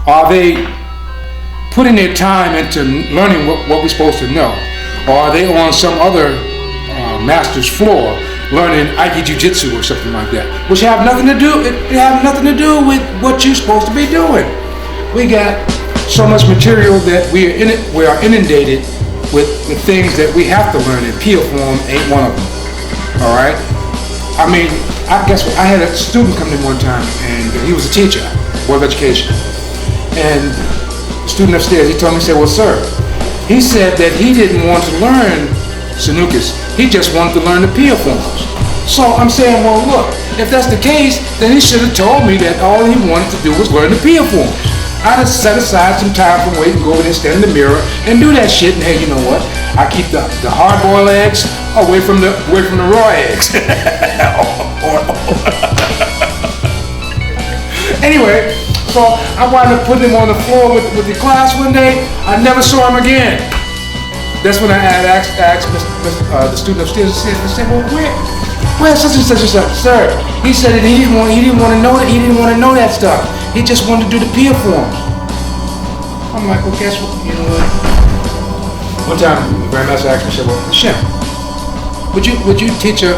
Are they putting their time into learning what we're supposed to know? Or are they on some other master's floor learning Aiki Jiu-Jitsu or something like that? Which have nothing to do, it have nothing to do with what you're supposed to be doing. We got so much material that we are inundated with the things that we have to learn, and PIA form ain't one of them. All right? I mean, I guess I had a student come in one time, and he was a teacher, Board of Education. And the student upstairs, he told me, he said, well, sir, he said that he didn't want to learn Sanukas, he just wanted to learn the PIA forms. So I'm saying, well, look, if that's the case, then he should have told me that all he wanted to do was learn the PIA forms. I'd have set aside some time from waiting, go over there, stand in the mirror, and do that shit. And hey, you know what? I keep the hard-boiled eggs away from the raw eggs. Anyway, so I wound up putting him on the floor with the class one day. I never saw him again. That's when I had asked the student upstairs. I said, well, where's such and such and such, sir? He said that he didn't want to know that. He didn't want to know that stuff. He just wanted to do the PIA forms. I'm like, well, guess what? You know what? One time, the Grandmaster asked me, said, well, Shem, would you teach a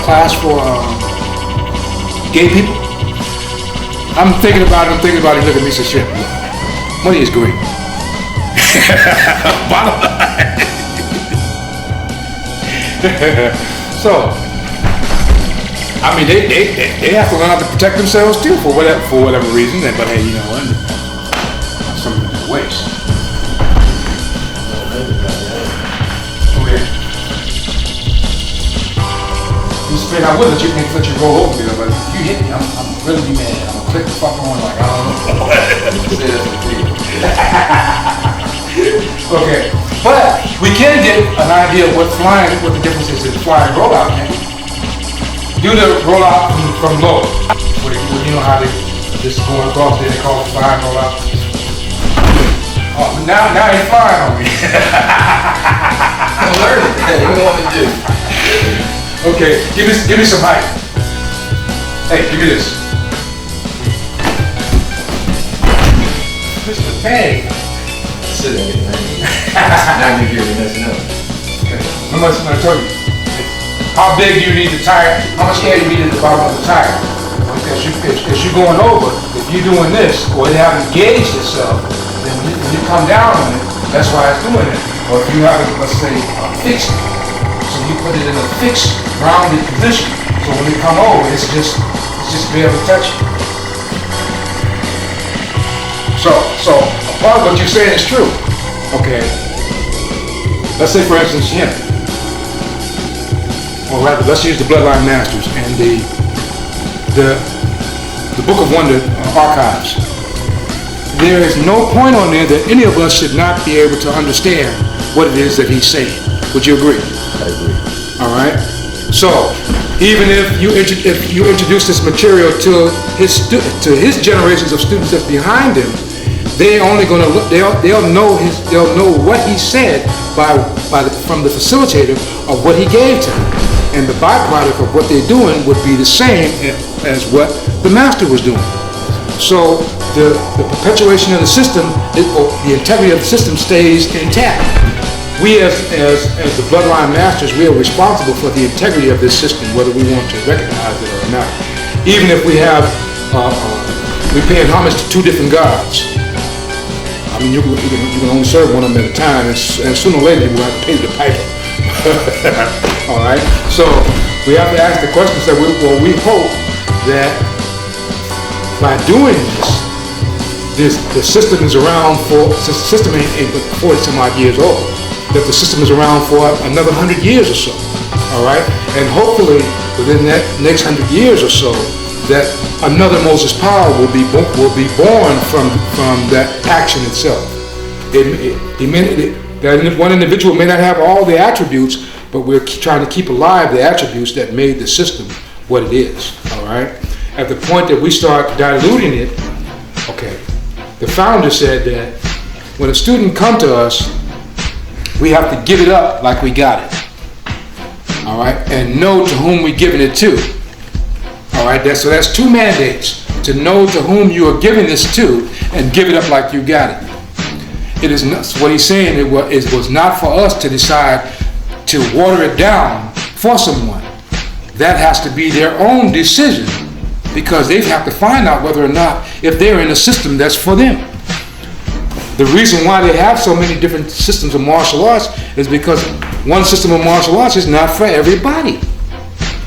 class for gay people? I'm thinking about it. He looked at me and said, Shem, money is great. Bottom line. So, I mean, they have to learn how to protect themselves too for whatever reason. But hey, you know what? Something in the waste. Okay. You spit. I would let you roll over me, but if you hit me, I'm really be mad. I'm gonna click the fuck on like I don't know. Okay, but we can get an idea of what the difference is in fly and roll out. Do the roll out from low. Where you know how they just going across there, they call it fly and roll out. Oh, now he's flying on me. I'm learning. What do you want me to do? Okay, give me some height. Hey, give me this. Mr. Pay. Sit there, now you're here, messing up. Okay. I told you. How big do you need the tire? How much air you need in the bottom of the tire? Because you're going over, if you're doing this, or it haven't gauged itself, then when you come down on it, that's why it's doing it. Or if you have it, let's say, fixed, so you put it in a fixed, rounded position. So when you come over, it's just be able to touch it. So a part of what you're saying is true. Okay. Let's say, for instance, him. Or rather, let's use the Bloodline Masters and the Book of Wonder archives. There is no point on there that any of us should not be able to understand what it is that he's saying. Would you agree? I agree. All right. So even if you introduce this material to his generations of students that's behind him, they're only going to look. They'll know what he said from the facilitator of what he gave to them. And the byproduct of what they're doing would be the same as what the master was doing. So the perpetuation of the system, or the integrity of the system stays intact. We as the Bloodline Masters, we are responsible for the integrity of this system, whether we want to recognize it or not. Even if we have, we pay homage to two different gods. I mean, you can only serve one of them at a time, and sooner or later you will have to pay the piper. All right, so we have to ask the question. So we hope that by doing this, the system is around since the system ain't 40 some odd years old, that the system is around for another 100 years or so. All right, and hopefully within that next 100 years or so, that another Moses Power will be born from that action itself. That one individual may not have all the attributes, but we're trying to keep alive the attributes that made the system what it is, all right? At the point that we start diluting it, okay, the founder said that when a student comes to us, we have to give it up like we got it, all right? And know to whom we're giving it to, all right? So that's two mandates. to know to whom you are giving this to and give it up like you got it. It is not, what he's saying, it was not for us to decide to water it down for someone. That has to be their own decision, because they have to find out whether or not, if they're in a system that's for them. The reason why they have so many different systems of martial arts is because one system of martial arts is not for everybody.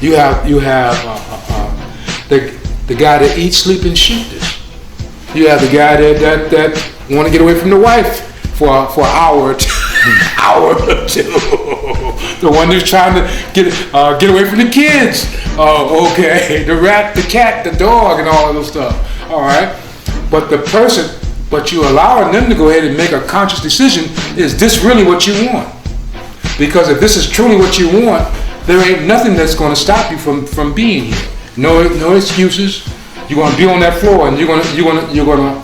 You have the guy that eats, sleep, and shoot this. You have the guy that want to get away from the wife for an hour or two. The one who's trying to get away from the kids. Okay. The rat, the cat, the dog, and all of this stuff. All right. But you allowing them to go ahead and make a conscious decision. Is this really what you want? Because if this is truly what you want, there ain't nothing that's going to stop you from being here. No excuses. You're going to be on that floor, and you're going to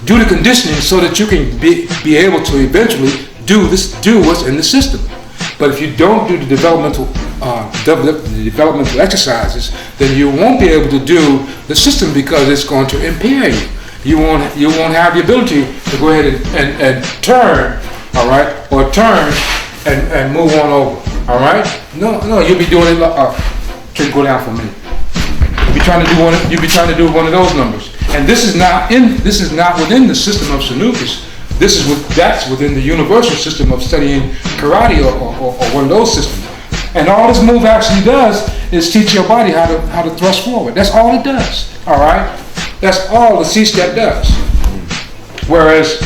do the conditioning so that you can be able to eventually do what's in the system. But if you don't do the developmental exercises, then you won't be able to do the system, because it's going to impair you. You won't have the ability to go ahead and turn, all right, or turn and move on over, all right. No, you'll be doing it. Can you go down for a minute? You'll be trying to do one of those numbers, and this is not within the system of Sanukis. That's within the universal system of studying karate or one of those systems. And all this move actually does is teach your body how to thrust forward. That's all it does. All right. That's all the C-step does. Whereas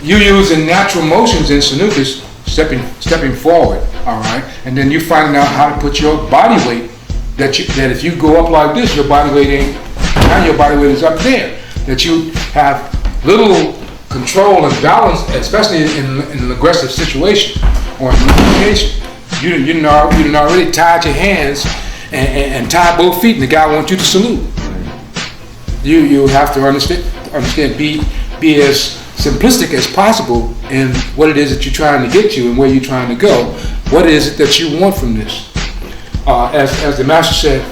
you using natural motions in Sanukis, stepping forward. All right. And then you finding out how to put your body weight. That if you go up like this, your body weight ain't. Now your body weight is up there. That you have little control and balance, especially in an aggressive situation or in communication. You didn't already tied your hands and tied both feet, and the guy wants you to salute. You have to understand, be as simplistic as possible in what it is that you're trying to get to and where you're trying to go. What is it that you want from this? As the master said,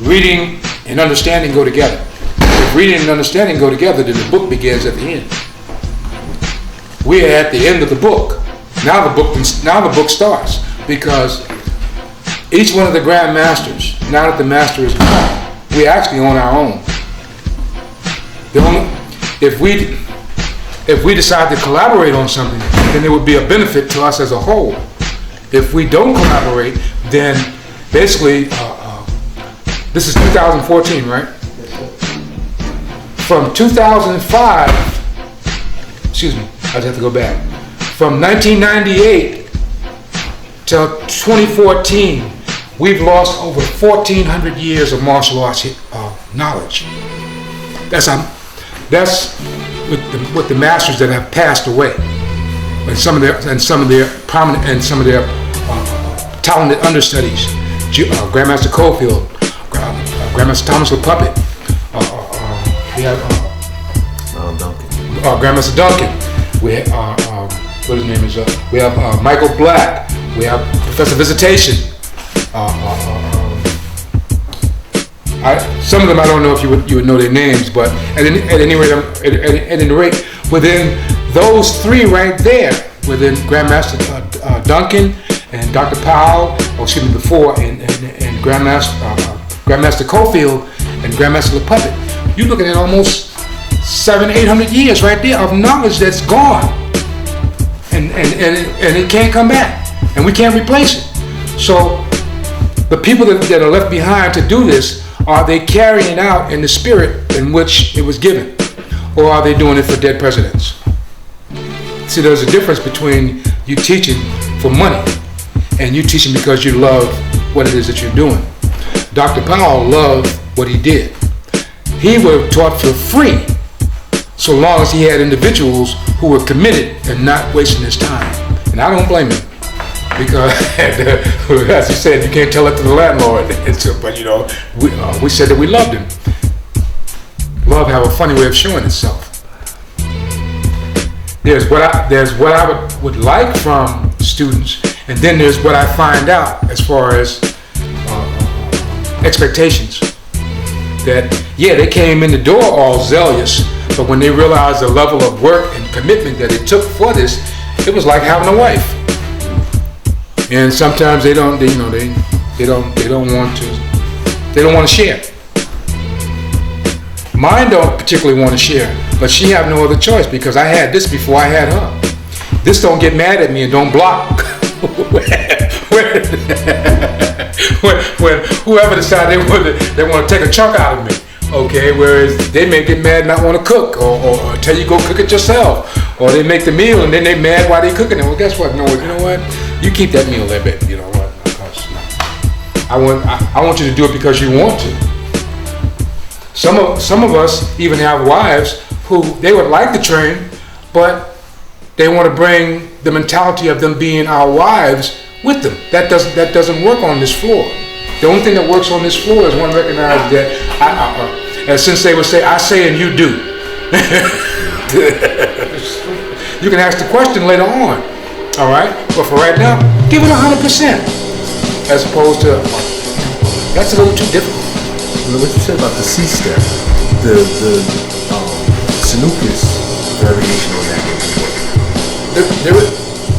reading and understanding go together. If reading and understanding go together, then the book begins at the end. We are at the end of the book. Now the book starts, because each one of the Grand Masters, now that the master is gone, we're actually on our own. If we decide to collaborate on something, then it would be a benefit to us as a whole. If we don't collaborate, then basically, this is 2014, right? From 2005, excuse me, I'd have to go back. From 1998 till 2014, we've lost over 1,400 years of martial arts knowledge. That's with the masters that have passed away, and some of their prominent and some of their talented understudies. Grandmaster Cofield, Grandmaster Thomas LePuppet. We have Grandmaster Duncan. We have what his name is. We have Michael Black. We have Professor Visitation. Some of them I don't know if you would know their names, but at any rate, within those three right there, within Grandmaster Duncan and Dr. Powell, before and Grandmaster Cofield and Grandmaster LePuppet, you're looking at almost 700-800 years right there of knowledge that's gone, and it can't come back, and we can't replace it. So the people that are left behind to do this, are they carrying it out in the spirit in which it was given, or are they doing it for dead presidents? See, there's a difference between you teaching for money and you teaching because you love what it is that you're doing. Dr. Powell loved what he did. He would have taught for free so long as he had individuals who were committed and not wasting his time. And I don't blame him. Because, as he said, you can't tell it to the landlord. But we said that we loved him. Love have a funny way of showing itself. There's what I would like from students, and then there's what I find out as far as expectations. that, yeah, they came in the door all zealous, but when they realized the level of work and commitment that it took for this, it was like having a wife. And sometimes they don't want to share. Mine don't particularly want to share, but she have no other choice because I had this before I had her. This don't get mad at me and don't block. when whoever decided they want to take a chunk out of me, okay, whereas they may get mad and not want to cook, or tell you go cook it yourself, or they make the meal and then they mad while they cooking it. Well, guess what? No, you know what? You keep that meal there, baby. You know what? Because I want you to do it because you want to. Some of us even have wives who they would like to train, but they want to bring the mentality of them being our wives with them. That doesn't work on this floor. The only thing that works on this floor is one recognizes that, and since they would say, I say and you do. You can ask the question later on, all right? But for right now, give it 100%, as opposed to, that's a little too difficult. What you said about the C-step, the Sanuka's variation on that.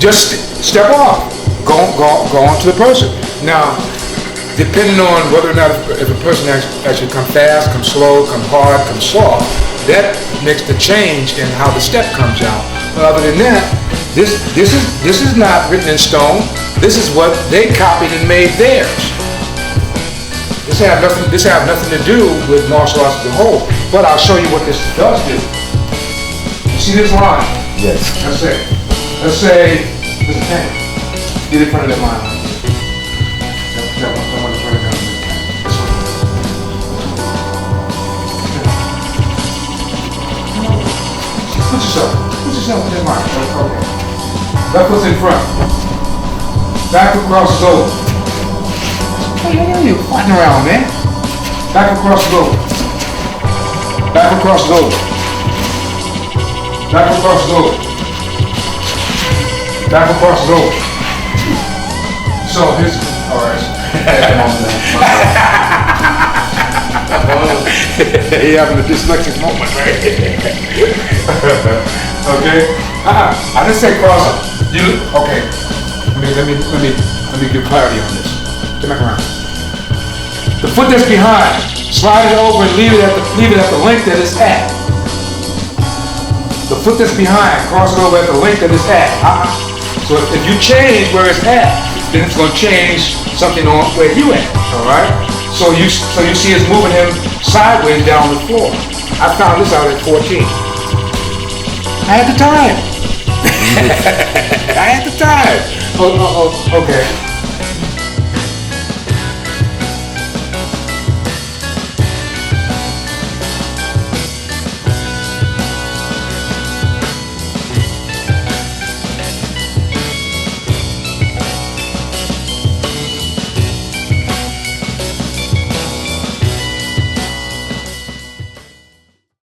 Just step off. Go on to the person. Now, depending on whether or not if a person actually come fast, come slow, come hard, come soft, that makes the change in how the step comes out. But other than that, this is not written in stone. This is what they copied and made theirs. This have nothing to do with martial arts as a whole. But I'll show you what this does do. You see this line? Yes. Let's say this is 10. Get in front of that line. That one in front of that one. This one. Put yourself in that line. Okay. Left foot's in front. Back across is over. Hey, you fighting around, man. Back across is over. Back across is over. Back across is over. Back across is over. So here's, alright. He having a dyslexic moment, right? Okay? I didn't say cross up. Okay. Let me give clarity on this. Get back around. The foot that's behind, slide it over and leave it at the length that it's at. The foot that's behind, cross it over at the length that it's at. So if you change where it's at, then it's going to change something on where you at. All right. So you see us moving him sideways down the floor. I found this out at 14. I had the time. I had the time. Okay.